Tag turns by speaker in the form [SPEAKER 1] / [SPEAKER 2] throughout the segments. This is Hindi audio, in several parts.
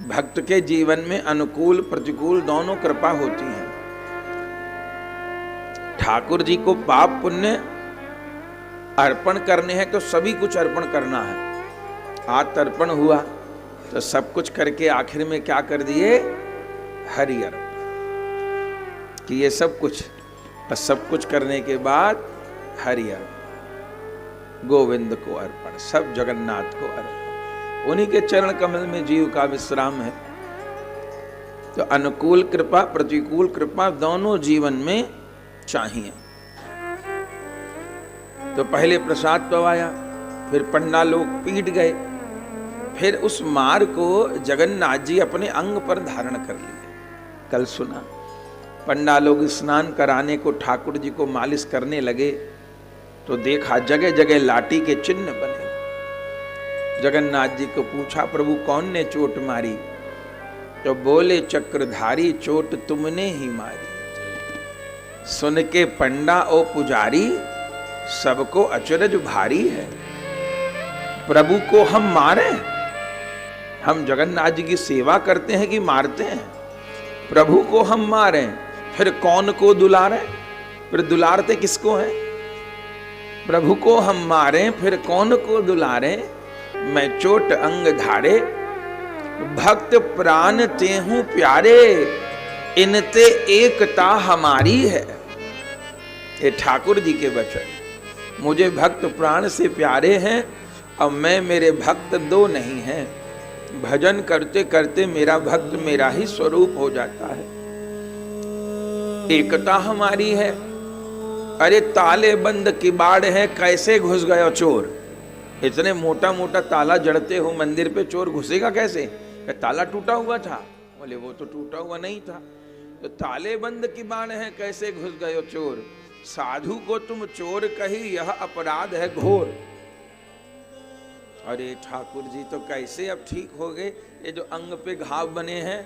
[SPEAKER 1] भक्त के जीवन में अनुकूल प्रतिकूल दोनों कृपा होती है। ठाकुर जी को पाप पुण्य अर्पण करने हैं तो सभी कुछ अर्पण करना है। आज तर्पण हुआ तो सब कुछ करके आखिर में क्या कर दिए, हरि अर्पण, कि ये सब कुछ, और सब कुछ करने के बाद हरि अर्पण, गोविंद को अर्पण, सब जगन्नाथ को अर्पण। उन्हीं के चरण कमल में जीव का विश्राम है। तो अनुकूल कृपा प्रतिकूल कृपा दोनों जीवन में चाहिए। तो पहले प्रसाद पवाया, फिर पंडा लोग पीट गए, फिर उस मार को जगन्नाथ जी अपने अंग पर धारण कर लिए। कल सुना, पंडा लोग स्नान कराने को ठाकुर जी को मालिश करने लगे तो देखा जगह जगह लाठी के चिन्ह बने। जगन्नाथ जी को पूछा, प्रभु कौन ने चोट मारी? तो बोले, चक्रधारी चोट तुमने ही मारी। सुन के पंडा ओ पुजारी, सबको अचरज भारी है। प्रभु को हम मारे? हम जगन्नाथ जी की सेवा करते हैं कि मारते हैं? प्रभु को हम मारे, फिर कौन को दुलारे? फिर दुलारते किसको हैं? प्रभु को हम मारे, फिर कौन को दुलारे? मैं चोट अंग धारे, भक्त प्राण तेहूं प्यारे, इनते एकता हमारी है। ये ठाकुर जी के वचन। मुझे भक्त प्राण से प्यारे हैं और मैं मेरे भक्त दो नहीं हैं। भजन करते करते मेरा भक्त मेरा ही स्वरूप हो जाता है। एकता हमारी है। अरे ताले बंद किबाड़ है, कैसे घुस गया चोर? इतने मोटा मोटा ताला जड़ते हो मंदिर पे, चोर घुसेगा कैसे? ताला टूटा हुआ था। बोले वो तो टूटा हुआ नहीं था। तो ताले बंद किबाड़ है, कैसे घुस गए चोर? साधु को तुम चोर कही, यह अपराध है घोर। अरे ठाकुर जी तो कैसे अब ठीक हो गए, ये जो अंग पे घाव बने हैं?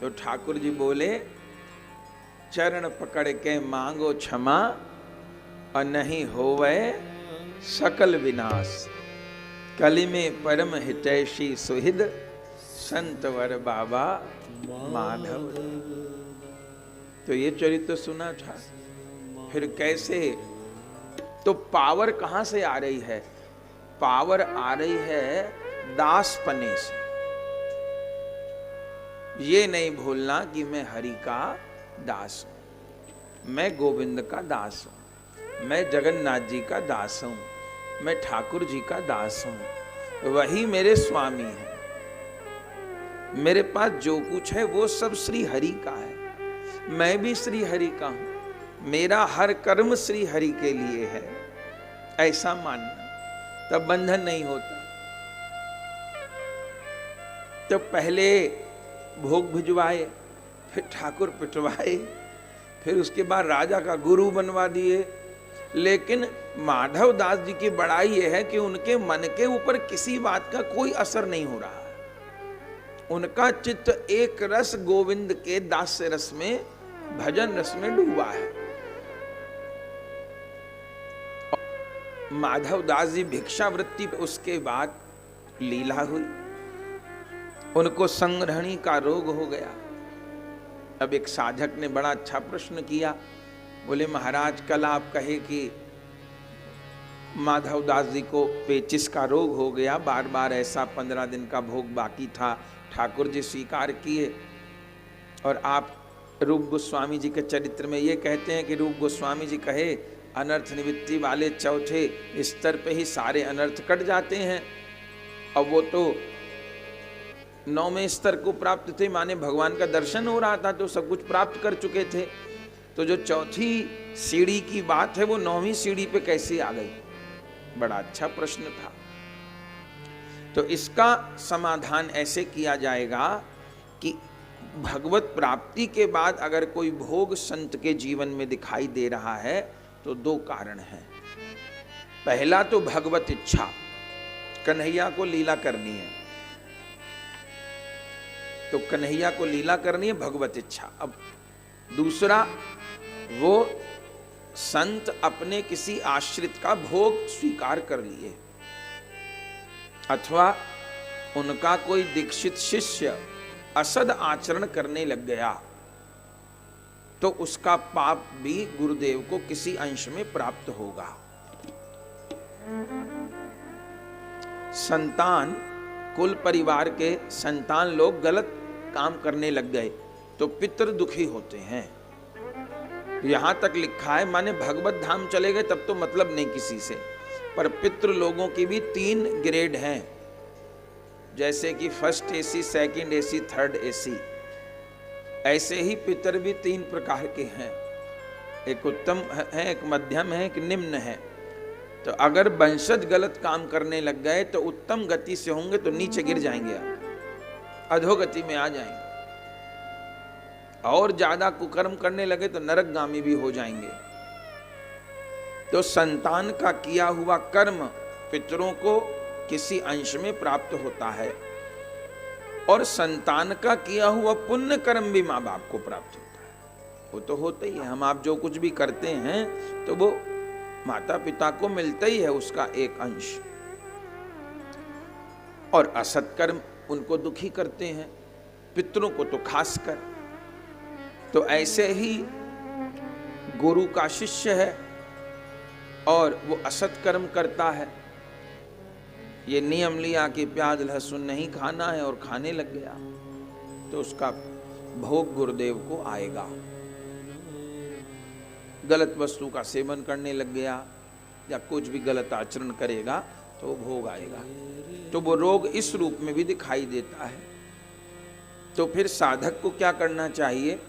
[SPEAKER 1] तो ठाकुर जी बोले, चरण पकड़ के मांगो क्षमा और नहीं होवे सकल विनाश। कलि में परम हितैषी सुहिद, संत वर बाबा माधव। तो ये चरित्र सुना था। फिर कैसे, तो पावर कहां से आ रही है? पावर आ रही है दासपने से। ये नहीं भूलना कि मैं हरि का दास हूं, मैं गोविंद का दास हूं, मैं जगन्नाथ जी का दास हूं, मैं ठाकुर जी का दास हूं, वही मेरे स्वामी हैं। मेरे पास जो कुछ है वो सब श्री हरि का है। मैं भी श्री हरि का हूं। मेरा हर कर्म श्री हरि के लिए है, ऐसा मानना, तब बंधन नहीं होता। तो पहले भोग भिजवाए, फिर ठाकुर पिटवाए, फिर उसके बाद राजा का गुरु बनवा दिए। लेकिन माधव दास जी की बड़ाई यह है कि उनके मन के ऊपर किसी बात का कोई असर नहीं हो रहा। उनका चित्त एक रस गोविंद के दास्य रस में, भजन रस में डूबा है। माधव दास जी भिक्षावृत्ति, उसके बाद लीला हुई। उनको संग्रहणी का रोग हो गया। अब एक साधक ने बड़ा अच्छा प्रश्न किया। बोले, महाराज कल आप कहे कि माधव दास जी को पेचिस का रोग हो गया, बार बार ऐसा 15 दिन का भोग बाकी था, ठाकुर जी स्वीकार किए। और आप रूप गोस्वामी जी के चरित्र में ये कहते हैं कि रूप गोस्वामी जी कहे, अनर्थ निवृत्ति वाले चौथे स्तर पे ही सारे अनर्थ कट जाते हैं। अब वो तो 9वें स्तर को प्राप्त थे, माने भगवान का दर्शन हो रहा था, तो सब कुछ प्राप्त कर चुके थे। तो जो चौथी सीढ़ी की बात है वो 9वीं सीढ़ी पे कैसे आ गई? बड़ा अच्छा प्रश्न था। तो इसका समाधान ऐसे किया जाएगा कि भगवत प्राप्ति के बाद अगर कोई भोग संत के जीवन में दिखाई दे रहा है तो दो कारण हैं। पहला तो भगवत इच्छा, कन्हैया को लीला करनी है, तो कन्हैया को लीला करनी है, भगवत इच्छा। अब दूसरा, वो संत अपने किसी आश्रित का भोग स्वीकार कर लिए, अथवा उनका कोई दीक्षित शिष्य असद आचरण करने लग गया तो उसका पाप भी गुरुदेव को किसी अंश में प्राप्त होगा। संतान, कुल परिवार के संतान लोग गलत काम करने लग गए तो पितृ दुखी होते हैं। यहां तक लिखा है, माने भगवत धाम चले गए तब तो मतलब नहीं किसी से, पर पितृ लोगों की भी 3 ग्रेड हैं, जैसे कि first AC, second AC, third AC. ऐसे ही पितर भी 3 प्रकार के हैं, एक उत्तम है, एक मध्यम है, एक निम्न है। तो अगर वंशज गलत काम करने लग गए तो उत्तम गति से होंगे तो नीचे गिर जाएंगे, अधोगति में आ जाएंगे, और ज्यादा कुकर्म करने लगे तो नरकगामी भी हो जाएंगे। तो संतान का किया हुआ कर्म पितरों को किसी अंश में प्राप्त होता है, और संतान का किया हुआ पुण्य कर्म भी माँ बाप को प्राप्त होता है। वो तो होता ही है, हम आप जो कुछ भी करते हैं तो वो माता पिता को मिलता ही है उसका एक अंश, और असत कर्म उनको दुखी करते हैं, पितरों को तो खास कर। तो ऐसे ही गुरु का शिष्य है और वो असत कर्म करता है, ये नियम लिया कि प्याज लहसुन नहीं खाना है और खाने लग गया तो उसका भोग गुरुदेव को आएगा। गलत वस्तु का सेवन करने लग गया या कुछ भी गलत आचरण करेगा तो वो भोग आएगा। तो वो रोग इस रूप में भी दिखाई देता है। तो फिर साधक को क्या करना चाहिए?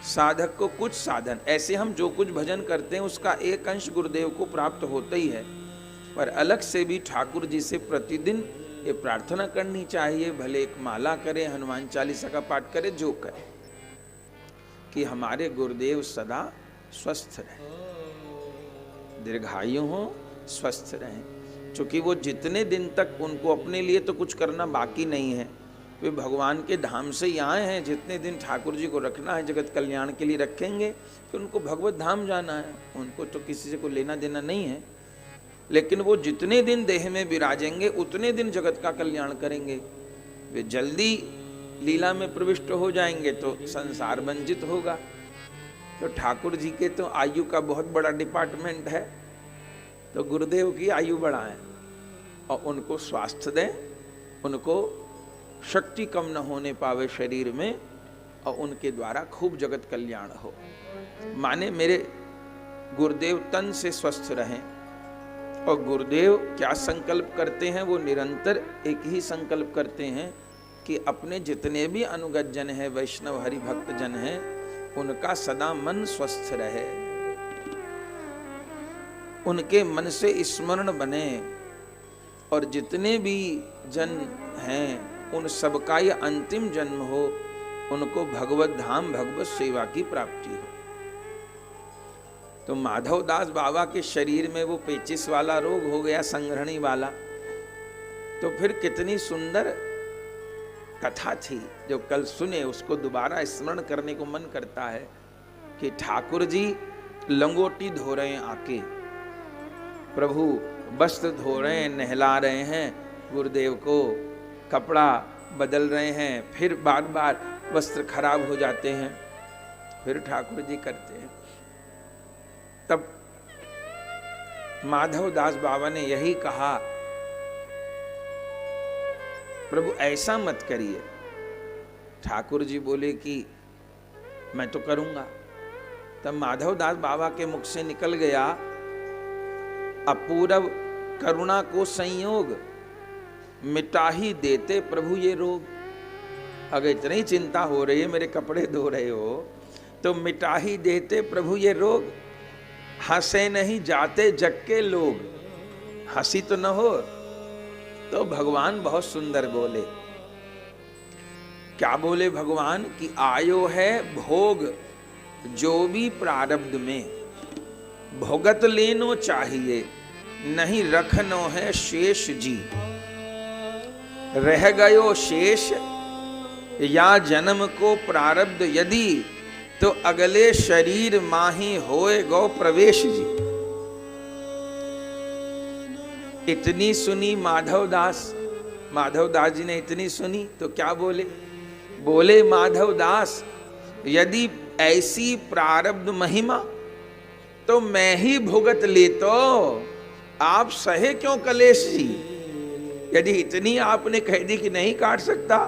[SPEAKER 1] साधक को कुछ साधन, ऐसे हम जो कुछ भजन करते हैं उसका एक अंश गुरुदेव को प्राप्त होता ही है, पर अलग से भी ठाकुर जी से प्रतिदिन ये प्रार्थना करनी चाहिए, भले एक माला करे, हनुमान चालीसा का पाठ करे, जो करे, कि हमारे गुरुदेव सदा स्वस्थ रहे, दीर्घायु हो, स्वस्थ रहें। क्योंकि वो जितने दिन तक उनको अपने लिए तो कुछ करना बाकी नहीं है, वे भगवान के धाम से ही आए हैं, जितने दिन ठाकुर जी को रखना है जगत कल्याण के लिए रखेंगे, फिर उनको भगवत धाम जाना है, उनको तो किसी से कोई लेना देना नहीं है। लेकिन वो जितने दिन देह में विराजेंगे उतने दिन जगत का कल्याण करेंगे। वे जल्दी लीला में प्रविष्ट हो जाएंगे तो संसार वंचित होगा। तो ठाकुर जी के तो आयु का बहुत बड़ा डिपार्टमेंट है, तो गुरुदेव की आयु बढ़ाएं और उनको स्वास्थ्य दें, उनको शक्ति कम न होने पावे शरीर में, और उनके द्वारा खूब जगत कल्याण हो। माने मेरे गुरुदेव तन से स्वस्थ रहें। और गुरुदेव क्या संकल्प करते हैं? वो निरंतर एक ही संकल्प करते हैं कि अपने जितने भी अनुगत जन हैं, वैष्णव हरि भक्त जन हैं, उनका सदा मन स्वस्थ रहे, उनके मन से स्मरण बने, और जितने भी जन हैं उन सबका ये अंतिम जन्म हो, उनको भगवत धाम भगवत सेवा की प्राप्ति हो। तो माधव दास बाबा के शरीर में वो पेचिस वाला रोग हो गया, संग्रहणी वाला, तो फिर कितनी सुंदर कथा थी जो कल सुने, उसको दोबारा स्मरण करने को मन करता है कि ठाकुर जी लंगोटी धो रहे हैं, आके प्रभु वस्त्र धो रहे हैं, नहला रहे हैं गुरुदेव को, कपड़ा बदल रहे हैं, फिर बार बार वस्त्र खराब हो जाते हैं, फिर ठाकुर जी करते हैं। तब माधव दास बाबा ने यही कहा, प्रभु ऐसा मत करिए। ठाकुर जी बोले कि मैं तो करूंगा। तब माधव दास बाबा के मुख से निकल गया, अपूरव करुणा को संयोग, मिटा ही देते प्रभु ये रोग। अगर इतनी चिंता हो रही है, मेरे कपड़े धो रहे हो, तो मिटा ही देते प्रभु ये रोग। हंसे नहीं जाते जग के लोग, हंसी तो न हो। तो भगवान बहुत सुंदर बोले। क्या बोले भगवान? कि आयो है भोग जो भी प्रारब्ध में, भोगत लेनो चाहिए, नहीं रखनो है शेष जी। रह गयो शेष या जन्म को प्रारब्ध यदि, तो अगले शरीर माही होए गो प्रवेश जी। इतनी सुनी माधव दास माधवदास जी ने इतनी सुनी तो क्या बोले? बोले माधवदास, यदि ऐसी प्रारब्ध महिमा तो मैं ही भुगत ले, तो आप सहे क्यों कलेश जी? यदि इतनी आपने कह दी कि नहीं काट सकता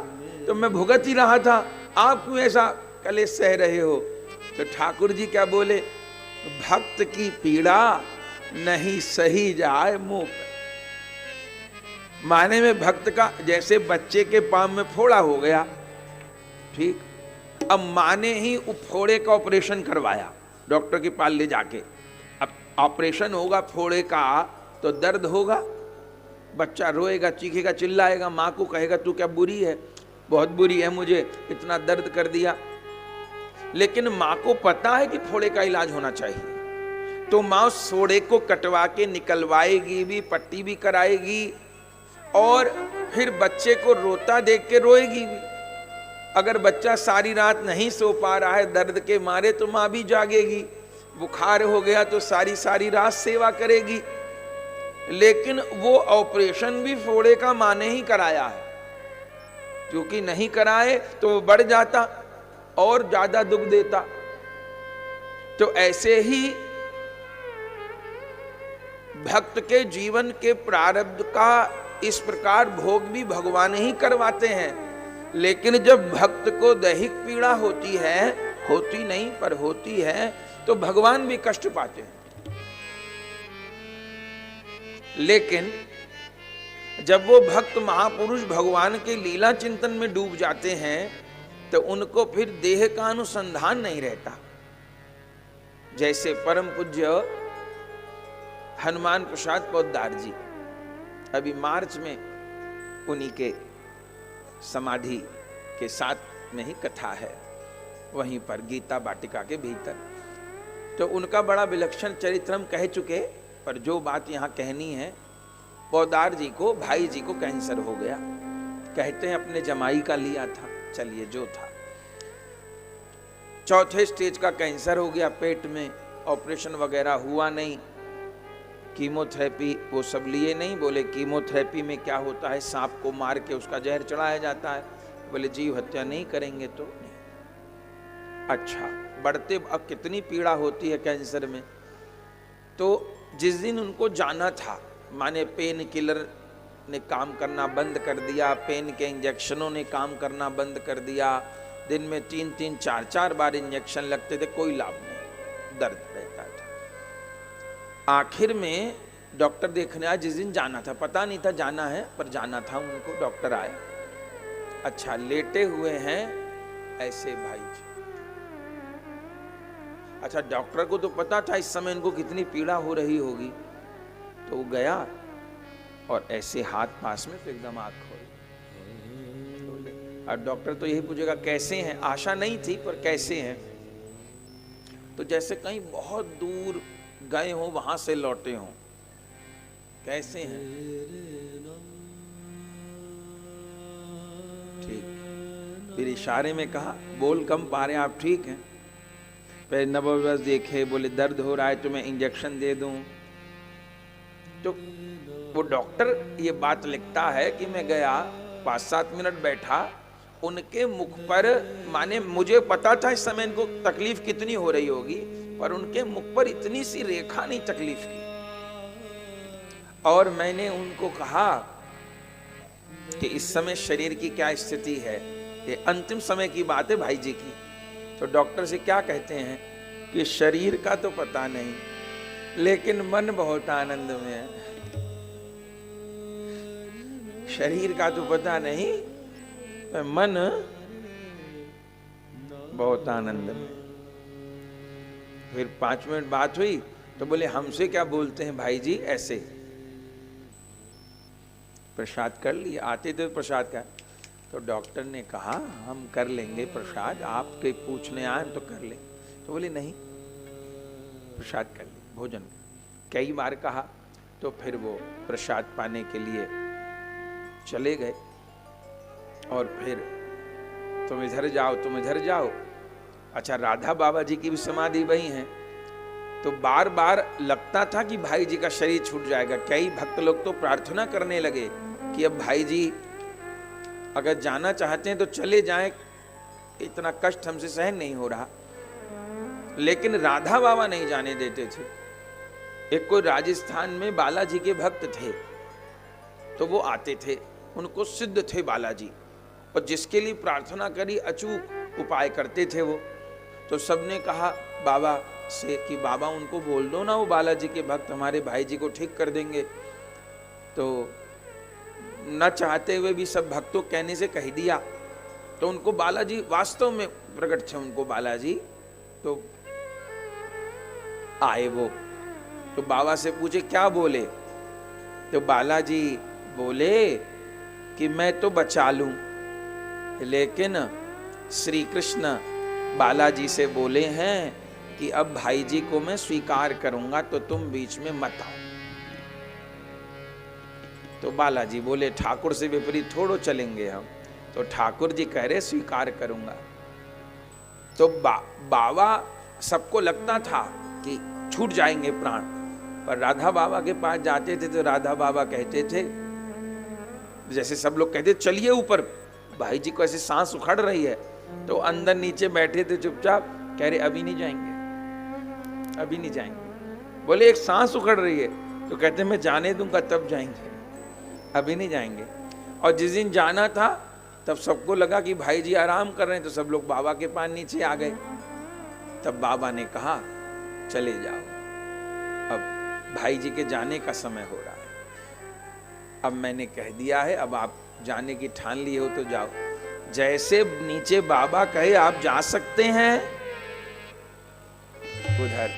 [SPEAKER 1] तो मैं भुगत ही रहा था, आप क्यों ऐसा कलेश सह रहे हो? तो ठाकुर जी क्या बोले? भक्त की पीड़ा नहीं सही जाए मुंह पर। माने में भक्त का, जैसे बच्चे के पांव में फोड़ा हो गया, ठीक, अब माने ही फोड़े का ऑपरेशन करवाया डॉक्टर के पास ले जाके। अब ऑपरेशन होगा फोड़े का तो दर्द होगा, बच्चा रोएगा, चीखेगा, चिल्लाएगा, माँ को कहेगा तू क्या बुरी है, बहुत बुरी है, मुझे इतना दर्द कर दिया। लेकिन माँ को पता है कि फोड़े का इलाज होना चाहिए, तो माँ उस फोड़े को कटवा के निकलवाएगी भी, पट्टी भी कराएगी, और फिर बच्चे को रोता देख के रोएगी भी। अगर बच्चा सारी रात नहीं सो पा रहा है दर्द के मारे तो माँ भी जागेगी, बुखार हो गया तो सारी सारी रात सेवा करेगी। लेकिन वो ऑपरेशन भी फोड़े का माँ ने ही कराया है, क्योंकि नहीं कराए तो वो बढ़ जाता और ज्यादा दुख देता। तो ऐसे ही भक्त के जीवन के प्रारब्ध का इस प्रकार भोग भी भगवान ही करवाते हैं। लेकिन जब भक्त को दैहिक पीड़ा होती है, होती नहीं पर होती है, तो भगवान भी कष्ट पाते हैं। लेकिन जब वो भक्त महापुरुष भगवान के लीला चिंतन में डूब जाते हैं तो उनको फिर देह का अनुसंधान नहीं रहता। जैसे परम पूज्य हनुमान प्रसाद पोद्दार जी, अभी मार्च में उन्हीं के समाधि के साथ में ही कथा है, वहीं पर गीता वाटिका के भीतर। तो उनका बड़ा विलक्षण चरित्र हम कह चुके, पर जो बात यहाँ कहनी है, पोद्दार जी को, भाई जी को कैंसर हो गया, कहते हैं अपने जमाई का लिया था, चलिए जो था, चौथे स्टेज का कैंसर हो गया, पेट में ऑपरेशन वगैरह हुआ नहीं, कीमोथेरेपी वो सब लिए नहीं। बोले कीमोथेरेपी में क्या होता है, सांप को मार के उसका जहर चढ़ाया जाता है। बोले जीव हत्या नहीं करेंगे तो नहीं। अच्छा, बढ़ते अब कितनी पीड़ा होती है कैंसर में। तो जिस दिन उनको जाना था, माने पेन किलर ने काम करना बंद कर दिया, पेन के इंजेक्शनों ने काम करना बंद कर दिया, दिन में 3-3, 4-4 बार इंजेक्शन लगते थे, कोई लाभ नहीं, दर्द रहता था। आखिर में डॉक्टर देखने आया, जिस दिन जाना था, पता नहीं था जाना है पर जाना था उनको, डॉक्टर आया। अच्छा, लेटे हुए हैं ऐसे भाई जी। अच्छा, डॉक्टर को तो पता था इस समय इनको कितनी पीड़ा हो रही होगी, तो वो गया और ऐसे हाथ पास में तो एकदम आँख खोली। और डॉक्टर तो यही पूछेगा कैसे हैं, आशा नहीं थी पर कैसे हैं, तो जैसे कहीं बहुत दूर गए हो वहां से लौटे हो, कैसे हैं, ठीक। फिर इशारे में कहा, बोल कम पा रहे आप ठीक हैं? फिर नवबस देखे, बोले दर्द हो रहा है तो मैं इंजेक्शन दे दूं। तो वो डॉक्टर ये बात लिखता है कि मैं गया 5-7 मिनट बैठा, उनके मुख पर, माने मुझे पता था इस समय इनको तकलीफ कितनी हो रही होगी, पर उनके मुख पर इतनी सी रेखा नहीं तकलीफ की। और मैंने उनको कहा कि इस समय शरीर की क्या स्थिति है, ये अंतिम समय की बात है भाई जी की। तो डॉक्टर से क्या कहते हैं कि शरीर का तो पता नहीं, लेकिन मन बहुत आनंद में है। शरीर का तो पता नहीं, मन बहुत आनंद में। फिर 5 मिनट बात हुई तो बोले हमसे क्या बोलते हैं भाई जी, ऐसे प्रसाद कर लिए, आते थे प्रसाद का। तो डॉक्टर ने कहा हम कर लेंगे प्रसाद, आपके पूछने आए तो कर लेंगे। तो बोले नहीं, प्रसाद कर ले, भोजन कर। कई बार कहा तो फिर वो प्रसाद पाने के लिए चले गए। और फिर तुम इधर जाओ, तुम इधर जाओ। अच्छा, राधा बाबा जी की भी समाधि वही है। तो बार बार लगता था कि भाई जी का शरीर छूट जाएगा। कई भक्त लोग तो प्रार्थना करने लगे कि अब भाई जी अगर जाना चाहते हैं तो चले जाएं, इतना कष्ट हमसे सहन नहीं हो रहा। लेकिन राधा बाबा नहीं जाने देते थे। एक कोई राजस्थान में बालाजी के भक्त थे, तो वो आते थे, उनको सिद्ध थे बालाजी, और जिसके लिए प्रार्थना करी अचूक उपाय करते थे वो। तो सबने कहा बाबा से कि बाबा उनको बोल दो ना, वो बालाजी के भक्त हमारे भाई जी को ठीक कर देंगे। तो न चाहते हुए भी सब भक्तों कहने से कह दिया। तो उनको बालाजी वास्तव में प्रकट थे, उनको बालाजी। तो आए वो, तो बाबा से पूछे क्या बोले? तो बालाजी बोले कि मैं तो बचा लूं, लेकिन श्री कृष्ण बालाजी से बोले हैं कि अब भाई जी को मैं स्वीकार करूंगा, तो तुम बीच में मत आओ। तो बालाजी बोले ठाकुर से विपरीत थोड़ो चलेंगे हम, तो ठाकुर जी कह रहे स्वीकार करूंगा। तो बाबा सबको लगता था कि छूट जाएंगे प्राण, पर राधा बाबा के पास जाते थे तो राधा बाबा कहते थे, जैसे सब लोग कहते चलिए ऊपर, भाई जी को ऐसे सांस उखड़ रही है, तो अंदर नीचे बैठे थे चुपचाप, कह रहे अभी नहीं जाएंगे, अभी नहीं जाएंगे। बोले एक सांस उखड़ रही है, तो कहते मैं जाने दूंगा तब जाएंगे, अभी नहीं जाएंगे। और जिस दिन जाना था तब सबको लगा कि भाई जी आराम कर रहे हैं, तो सब लोग बाबा के पास नीचे आ गए। तब बाबा ने कहा चले जाओ, अब भाई जी के जाने का समय हो रहा है, अब मैंने कह दिया है, अब आप जाने की ठान लिए हो तो जाओ। जैसे नीचे बाबा कहे आप जा सकते हैं, उधर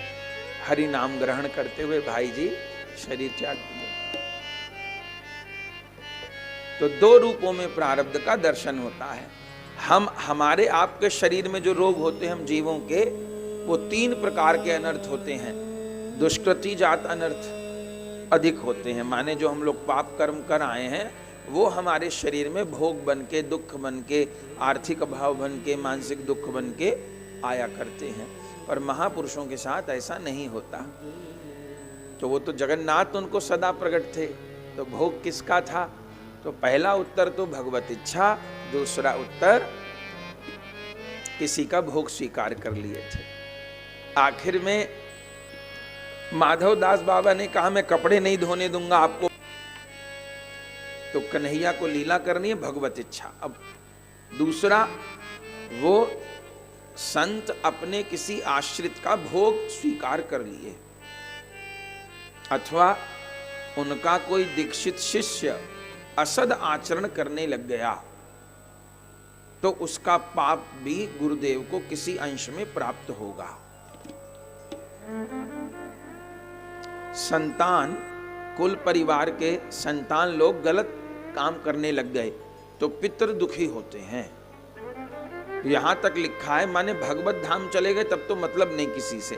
[SPEAKER 1] हरि नाम ग्रहण करते हुए भाई जी शरीर त्याग दिए। तो दो रूपों में प्रारब्ध का दर्शन होता है। हमारे आपके शरीर में जो रोग होते हैं हम जीवों के, वो 3 प्रकार के अनर्थ होते हैं। दुष्कृति जात अनर्थ अधिक होते हैं, माने जो हम लोग पाप कर्म कर आए हैं वो हमारे शरीर में भोग बन के, दुख बन के, आर्थिक अभाव बन के, मानसिक दुख बन के आया करते हैं। पर महापुरुषों के साथ ऐसा नहीं होता। तो वो तो जगन्नाथ उनको सदा प्रकट थे, तो भोग किसका था? तो पहला उत्तर तो भगवत इच्छा, दूसरा उत्तर किसी का भोग स्वीकार कर लिए थे। आखिर में माधव दास बाबा ने कहा मैं कपड़े नहीं धोने दूंगा आपको, तो कन्हैया को लीला करनी है, भगवत इच्छा। अब दूसरा, वो संत अपने किसी आश्रित का भोग स्वीकार कर लिए, अथवा उनका कोई दीक्षित शिष्य असद आचरण करने लग गया, तो उसका पाप भी गुरुदेव को किसी अंश में प्राप्त होगा। संतान, कुल परिवार के संतान लोग गलत काम करने लग गए तो पितृ दुखी होते हैं। यहां तक लिखा है, माने भगवत धाम चले गए तब तो मतलब नहीं किसी से,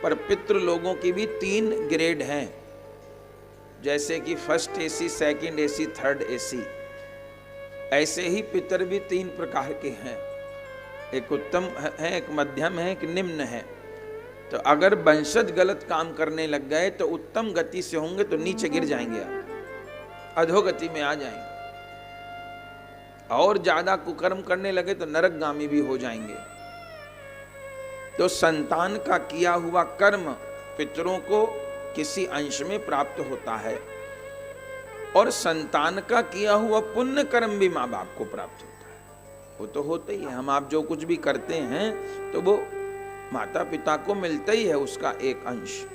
[SPEAKER 1] पर पितृ लोगों की भी 3 ग्रेड हैं, जैसे कि first AC, second AC, third AC. ऐसे ही पितर भी 3 प्रकार के हैं, एक उत्तम है, एक मध्यम है, एक निम्न है। तो अगर वंशज गलत काम करने लग गए तो उत्तम गति से होंगे तो नीचे गिर जाएंगे, आप अधोगति में आ जाएंगे, और ज्यादा कुकर्म करने लगे तो नरकगामी भी हो जाएंगे। तो संतान का किया हुआ कर्म पितरों को किसी अंश में प्राप्त होता है, और संतान का किया हुआ पुण्य कर्म भी माँ बाप को प्राप्त होता है। वो तो होता ही है, हम आप जो कुछ भी करते हैं तो वो माता पिता को मिलता ही है उसका एक अंश,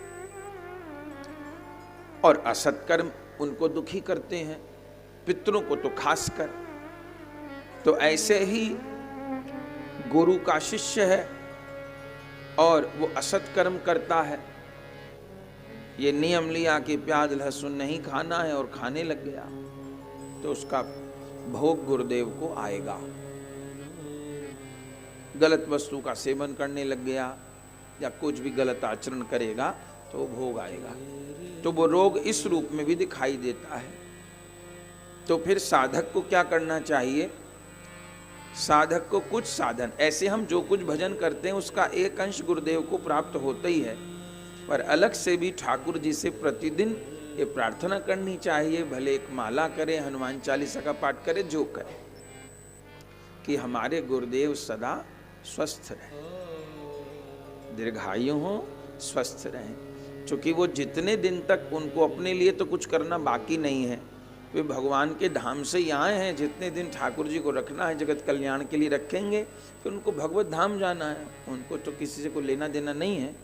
[SPEAKER 1] और असत्कर्म उनको दुखी करते हैं, पितरों को तो खासकर। तो ऐसे ही गुरु का शिष्य है और वो असत्कर्म करता है, ये नियम लिया कि प्याज लहसुन नहीं खाना है और खाने लग गया, तो उसका भोग गुरुदेव को आएगा। गलत वस्तु का सेवन करने लग गया या कुछ भी गलत आचरण करेगा तो वो भोग आएगा। तो वो रोग इस रूप में भी दिखाई देता है। तो फिर साधक को क्या करना चाहिए? साधक को कुछ साधन, ऐसे हम जो कुछ भजन करते हैं उसका एक अंश गुरुदेव को प्राप्त होता ही है, पर अलग से भी ठाकुर जी से प्रतिदिन ये प्रार्थना करनी चाहिए, भले एक माला करे, हनुमान चालीसा का पाठ करे, जो करे, कि हमारे गुरुदेव सदा स्वस्थ रहें, दीर्घायु हो, स्वस्थ रहें। क्योंकि वो जितने दिन तक, उनको अपने लिए तो कुछ करना बाकी नहीं है, वे भगवान के धाम से ही आए हैं। जितने दिन ठाकुर जी को रखना है, जगत कल्याण के लिए रखेंगे, फिर उनको भगवत धाम जाना है, उनको तो किसी से कोई लेना देना नहीं है।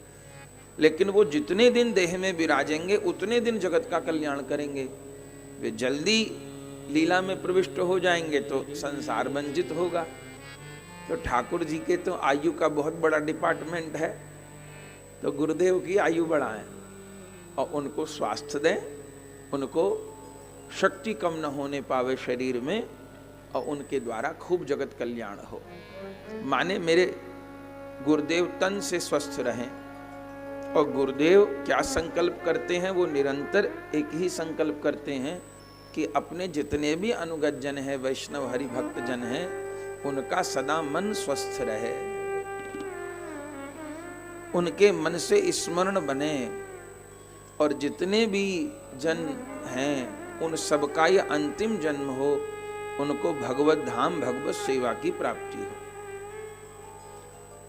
[SPEAKER 1] लेकिन वो जितने दिन देह में विराजेंगे उतने दिन जगत का कल्याण करेंगे। वे जल्दी लीला में प्रविष्ट हो जाएंगे तो संसार वंचित होगा। तो ठाकुर जी के तो आयु का बहुत बड़ा डिपार्टमेंट है, तो गुरुदेव की आयु बढ़ाएं और उनको स्वास्थ्य दें, उनको शक्ति कम न होने पावे शरीर में, और उनके द्वारा खूब जगत कल्याण हो। माने मेरे गुरुदेव तन से स्वस्थ रहें। और गुरुदेव क्या संकल्प करते हैं, वो निरंतर एक ही संकल्प करते हैं कि अपने जितने भी अनुगत जन हैं, वैष्णव हरि भक्त जन हैं, उनका सदा मन स्वस्थ रहे, उनके मन से स्मरण बने, और जितने भी जन हैं उन सबका ये अंतिम जन्म हो, उनको भगवत धाम भगवत सेवा की प्राप्ति हो।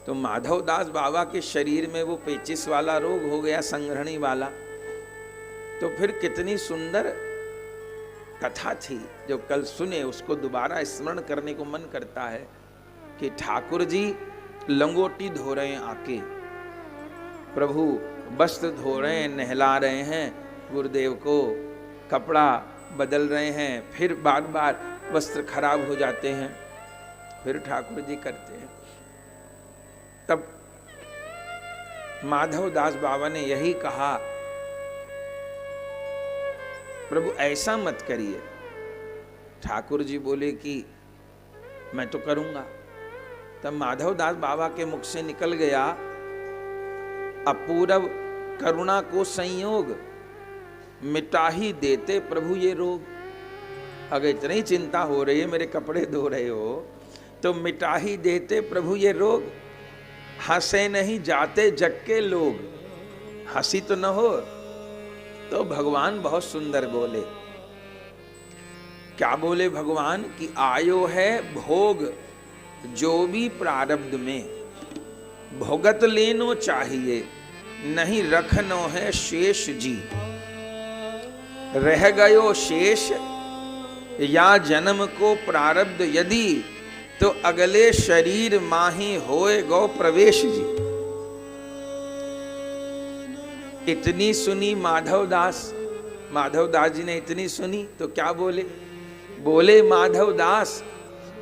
[SPEAKER 1] तो माधवदास बाबा के शरीर में वो पेचिस वाला रोग हो गया, संग्रहणी वाला, तो फिर कितनी सुंदर कथा थी जो कल सुने, उसको दोबारा स्मरण करने को मन करता है कि ठाकुर जी लंगोटी धो रहे हैं आके, प्रभु वस्त्र धो रहे हैं, नहला रहे हैं गुरुदेव को, कपड़ा बदल रहे हैं, फिर बार बार वस्त्र खराब हो जाते हैं, फिर ठाकुर जी करते हैं। तब माधवदास बाबा ने यही कहा, प्रभु ऐसा मत करिए। ठाकुर जी बोले कि मैं तो करूंगा। तब माधवदास बाबा के मुख से निकल गया, अपूरव करुणा को संयोग, मिटा ही देते प्रभु ये रोग। अगर इतनी चिंता हो रही है, मेरे कपड़े धो रहे हो, तो मिटा ही देते प्रभु ये रोग। हंसे नहीं जाते जग के लोग, हंसी तो न हो। तो भगवान बहुत सुंदर बोले। क्या बोले भगवान कि आयो है भोग जो भी प्रारब्ध में, भोगत लेनो चाहिए, नहीं रखनो है शेष जी। रह गयो शेष या जन्म को प्रारब्ध यदि, तो अगले शरीर माही होए गो प्रवेश जी। इतनी सुनी माधवदास जी ने इतनी सुनी तो क्या बोले? बोले माधवदास,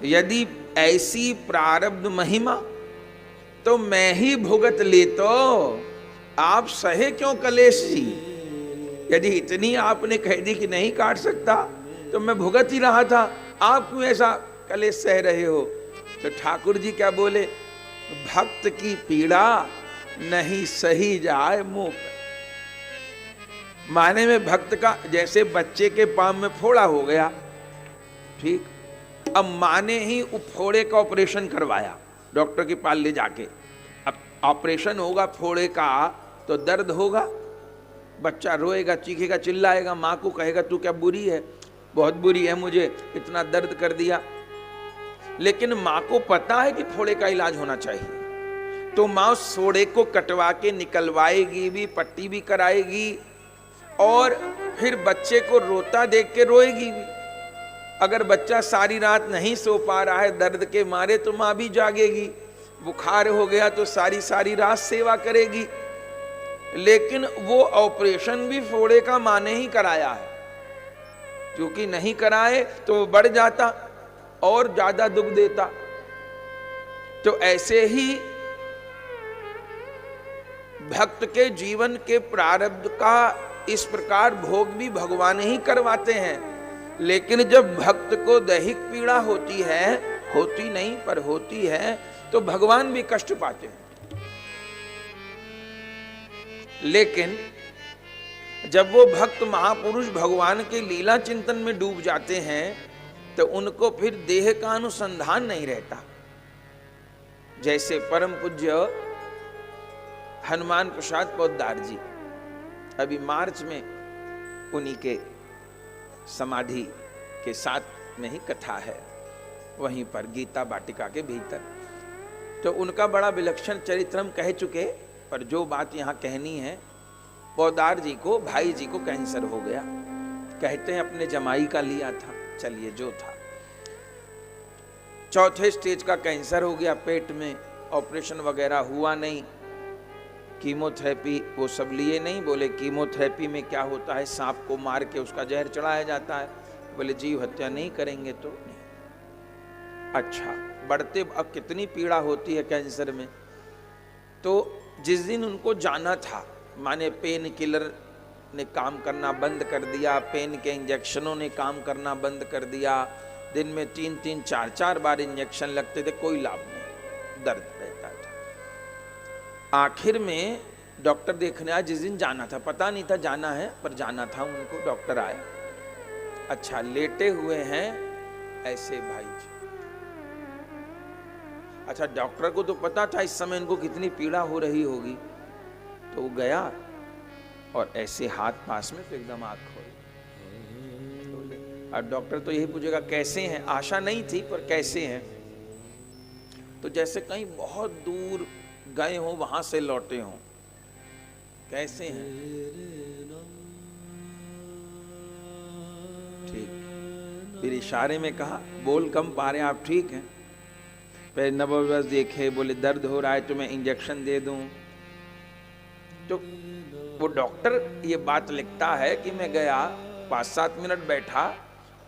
[SPEAKER 1] यदि ऐसी प्रारब्ध महिमा तो मैं ही भुगत ले, तो आप सहे क्यों कलेश जी? यदि इतनी आपने कह दी कि नहीं काट सकता, तो मैं भुगत ही रहा था, आप क्यों ऐसा कलेश सह रहे हो? तो ठाकुर जी क्या बोले? भक्त की पीड़ा नहीं सही जाए मुंह पर। माने में भक्त का, जैसे बच्चे के पांव में फोड़ा हो गया, ठीक, अब माने ही फोड़े का ऑपरेशन करवाया डॉक्टर के पास ले जाके। अब ऑपरेशन होगा फोड़े का तो दर्द होगा, बच्चा रोएगा, चीखेगा, चिल्लाएगा, माँ को कहेगा तू क्या बुरी है, बहुत बुरी है, मुझे इतना दर्द कर दिया। लेकिन माँ को पता है कि फोड़े का इलाज होना चाहिए, तो माँ उस फोड़े को कटवा के निकलवाएगी भी, पट्टी भी कराएगी, और फिर बच्चे को रोता देख के रोएगी भी। अगर बच्चा सारी रात नहीं सो पा रहा है दर्द के मारे, तो माँ भी जागेगी। बुखार हो गया तो सारी सारी रात सेवा करेगी। लेकिन वो ऑपरेशन भी फोड़े का माँ ने ही कराया है, क्योंकि नहीं कराए तो वो बढ़ जाता और ज्यादा दुख देता। तो ऐसे ही भक्त के जीवन के प्रारब्ध का इस प्रकार भोग भी भगवान ही करवाते हैं। लेकिन जब भक्त को दैहिक पीड़ा होती है, होती नहीं पर होती है, तो भगवान भी कष्ट पाते हैं। लेकिन जब वो भक्त महापुरुष भगवान के लीला चिंतन में डूब जाते हैं, तो उनको फिर देह का अनुसंधान नहीं रहता। जैसे परम पूज्य हनुमान प्रसाद पोद्दार जी, अभी मार्च में उन्हीं के समाधि के साथ में ही कथा है। वहीं पर गीता वाटिका के भीतर। तो उनका बड़ा विलक्षण चरित्र हम कह चुके, पर जो बात यहाँ कहनी है, पोदार जी को, भाई जी को कैंसर हो गया, कहते हैं अपने जमाई का लिया था, चलिए जो था। चौथे स्टेज का कैंसर हो गया पेट में, ऑपरेशन वगैरह हुआ नहीं, कीमोथेरेपी वो सब लिए नहीं। बोले कीमोथेरेपी में क्या होता है, सांप को मार के उसका जहर चढ़ाया जाता है। बोले जीव हत्या नहीं करेंगे तो नहीं। अच्छा, बढ़ते अब कितनी पीड़ा होती है कैंसर में। तो जिस दिन उनको जाना था, माने पेन किलर ने काम करना बंद कर दिया, पेन के इंजेक्शनों ने काम करना बंद कर दिया, दिन में 3-3, 4-4 बार इंजेक्शन लगते थे, कोई लाभ नहीं, दर्द रहता था। आखिर में डॉक्टर देखने आया, जिस दिन जाना था, पता नहीं था जाना है, पर जाना था उनको, डॉक्टर आया। अच्छा, लेटे हुए हैं ऐसे भाई जी। अच्छा, डॉक्टर को तो पता था इस समय इनको कितनी पीड़ा हो रही होगी, तो वो गया और ऐसे हाथ पास में तो एकदम आँख खोली। और डॉक्टर तो यही पूछेगा कैसे हैं, आशा नहीं थी पर कैसे हैं, तो जैसे कहीं बहुत दूर गए हो वहां से लौटे हो, कैसे हैं, ठीक। फिर इशारे में कहा, बोल कम पा रहे आप, ठीक हैं। फिर नवबस देखे, बोले दर्द हो रहा है तो मैं इंजेक्शन दे दूं। तो वो डॉक्टर ये बात लिखता है कि मैं गया, 5-7 मिनट बैठा,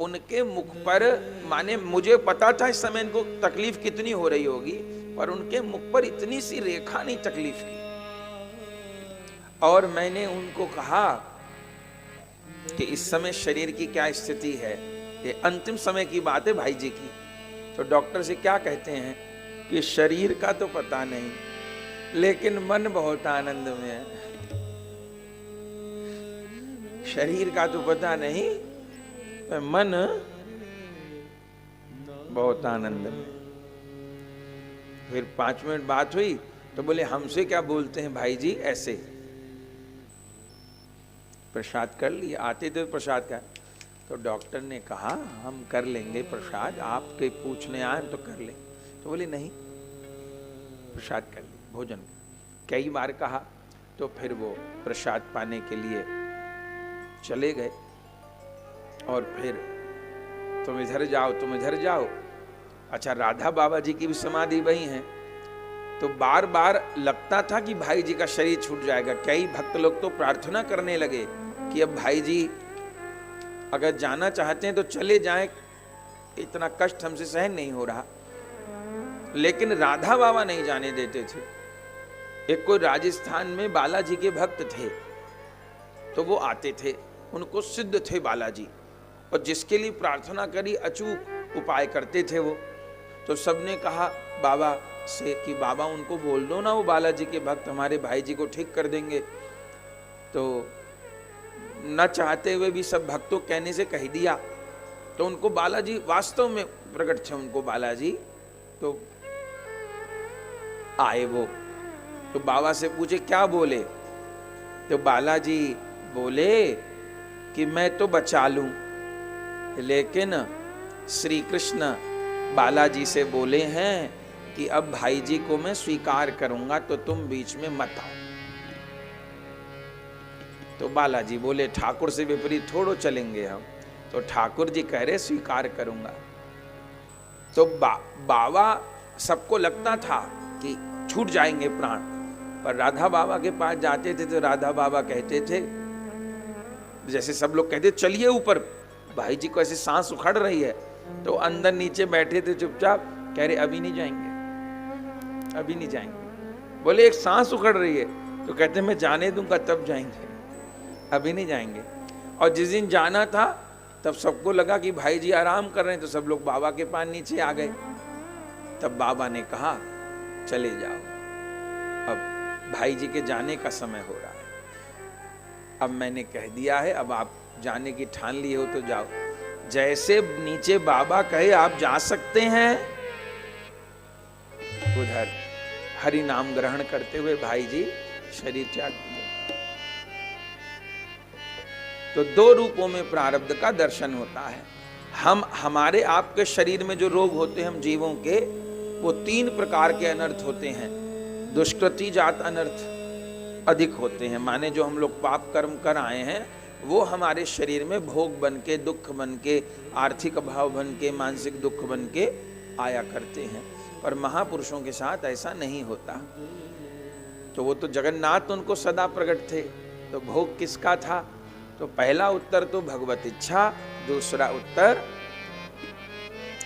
[SPEAKER 1] उनके मुख पर, माने मुझे पता था इस समय इनको तकलीफ कितनी हो रही होगी, पर उनके मुख पर इतनी सी रेखा नहीं तकलीफ की। और मैंने उनको कहा कि इस समय शरीर की क्या स्थिति है, ये अंतिम समय की बात है भाई जी की। तो डॉक्टर से क्या कहते हैं कि शरीर का तो पता नहीं, लेकिन मन बहुत आनंद में है। शरीर का तो पता नहीं, मन बहुत आनंद में। फिर 5 मिनट बात हुई तो बोले हमसे क्या बोलते हैं भाई जी, ऐसे प्रसाद कर लिया, आते थे प्रसाद का। तो डॉक्टर ने कहा हम कर लेंगे प्रसाद, आपके पूछने आए तो कर लेंगे। तो बोले नहीं, प्रसाद कर ले, भोजन। कई बार कहा, तो फिर वो प्रसाद पाने के लिए चले गए। और फिर तुम इधर जाओ, तुम इधर जाओ। अच्छा, राधा बाबा जी की भी समाधि वही है, तो बार बार लगता था कि भाई जी का शरीर छूट जाएगा। कई भक्त लोग तो प्रार्थना करने लगे कि अब भाई जी अगर जाना चाहते हैं तो चले जाएं, इतना कष्ट हमसे सहन नहीं हो रहा। लेकिन राधा बाबा नहीं जाने देते थे। एक कोई राजस्थान में बालाजी के भक्त थे, तो वो आते थे, उनको सिद्ध थे बालाजी, और जिसके लिए प्रार्थना करी अचूक उपाय करते थे वो। तो सबने कहा बाबा से कि बाबा उनको बोल दो ना, वो बालाजी के भक्त हमारे भाई जी को ठीक कर देंगे। तो न चाहते हुए भी सब भक्तों कहने से कह दिया। तो उनको बालाजी वास्तव में प्रकट थे, उनको बालाजी। तो आए वो, तो बाबा से पूछे क्या बोले, तो बालाजी बोले कि मैं तो बचा लूं, लेकिन श्री कृष्ण बालाजी से बोले हैं कि अब भाई जी को मैं स्वीकार करूंगा, तो तुम बीच में मत आओ। तो बालाजी बोले ठाकुर से विपरीत थोड़ो चलेंगे हम, तो ठाकुर जी कह रहे स्वीकार करूंगा। तो बाबा सबको लगता था कि छूट जाएंगे प्राण, पर राधा बाबा के पास जाते थे तो राधा बाबा कहते थे, जैसे सब लोग कहते चलिए ऊपर, भाई जी को ऐसे सांस उखड़ रही है, तो अंदर नीचे बैठे थे चुपचाप, कह रहे अभी नहीं जाएंगे, अभी नहीं जाएंगे। बोले एक सांस उखड़ रही है, तो कहते मैं जाने दूंगा तब जाएंगे, अभी नहीं जाएंगे। और जिस दिन जाना था तब सबको लगा कि भाई जी आराम कर रहे हैं, तो सब लोग बाबा के पास नीचे आ गए। तब बाबा ने कहा चले जाओ, अब भाई जी के जाने का समय हो रहा है, अब मैंने कह दिया है, अब आप जाने की ठान लिए हो तो जाओ। जैसे नीचे बाबा कहे आप जा सकते हैं, उधर हरि नाम ग्रहण करते हुए भाई जी शरीर त्याग दिया। तो 2 रूपों में प्रारब्ध का दर्शन होता है। हमारे आपके शरीर में जो रोग होते हैं हम जीवों के, वो 3 प्रकार के अनर्थ होते हैं। दुष्कृति जात अनर्थ अधिक होते हैं, माने जो हम लोग पाप कर्म कर आए हैं वो हमारे शरीर में भोग बन के, दुख बन के, आर्थिक अभाव बन के, मानसिक दुख बन के आया करते हैं। पर महापुरुषों के साथ ऐसा नहीं होता। तो वो तो जगन्नाथ उनको सदा प्रकट थे, तो भोग किसका था? तो पहला उत्तर तो भगवत इच्छा, दूसरा उत्तर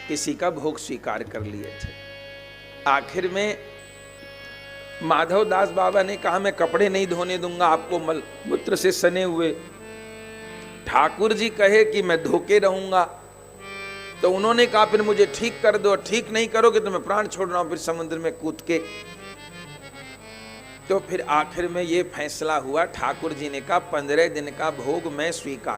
[SPEAKER 1] किसी का भोग स्वीकार कर लिए थे। आखिर में माधव दास बाबा ने कहा मैं कपड़े नहीं धोने दूंगा आपको मल मूत्र से सने हुए। ठाकुर जी कहे कि मैं धोके रहूंगा, तो उन्होंने कहा फिर मुझे ठीक कर दो, ठीक नहीं करोगे तो मैं प्राण छोड़ रहा हूं फिर समुद्र में कूद के। तो फिर आखिर में ये फैसला हुआ, ठाकुर जी ने कहा 15 दिन का भोग मैं स्वीकार